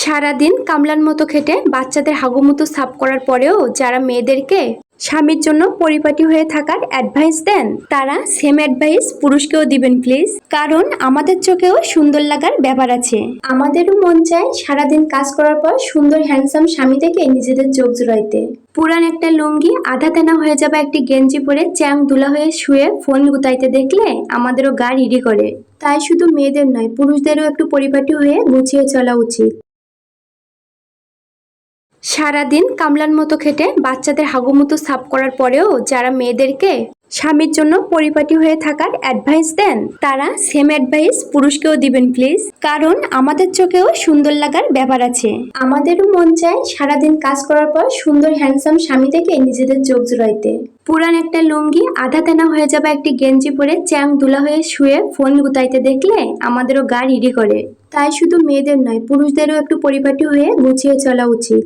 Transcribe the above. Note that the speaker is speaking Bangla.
সারাদিন কামলার মতো খেটে বাচ্চাদের হাগুমুতো সাফ করার পরেও যারা মেয়েদেরকে স্বামীর জন্য পরিপাটি হয়ে থাকার অ্যাডভাইস দেন, তারা সেম অ্যাডভাইস পুরুষকেও দিবেন প্লিজ। কারণ আমাদের চোখেও সুন্দর লাগার ব্যাপার আছে। আমাদেরও মন চায় সারাদিন কাজ করার পর সুন্দর হ্যান্ডসাম স্বামী থেকে নিজেদের চোখ জুড়াইতে। পুরান একটা লুঙ্গি আধা তেনা হয়ে যাবে একটি গেঞ্জি পরে চ্যাং দুলা হয়ে শুয়ে ফোন গুতাইতে দেখলে আমাদেরও গা রিরি করে। তাই শুধু মেয়েদের নয়, পুরুষদেরও একটু পরিপাটি হয়ে গুছিয়ে চলা উচিত। সারাদিন কামলার মতো খেটে বাচ্চাদের হাগুমুতো সাফ করার পরেও যারা মেয়েদেরকে স্বামীর জন্য পরিপাটি হয়ে থাকার অ্যাডভাইস দেন, তারা সেম অ্যাডভাইস পুরুষকেও দিবেন প্লিজ। কারণ আমাদের চোখেও সুন্দর লাগার ব্যাপার আছে। আমাদেরও মন চায় সারাদিন কাজ করার পর সুন্দর হ্যান্ডসাম স্বামী থেকে নিজেদের চোখ জুড়াইতে। পুরান একটা লুঙ্গি আধা তেনা হয়ে যাবে একটি গেঞ্জি পরে চ্যাং দুলা হয়ে শুয়ে ফোন গুতাইতে দেখলে আমাদেরও গা রিরি করে। তাই শুধু মেয়েদের নয়, পুরুষদেরও একটু পরিপাটি হয়ে গুছিয়ে চলা উচিত।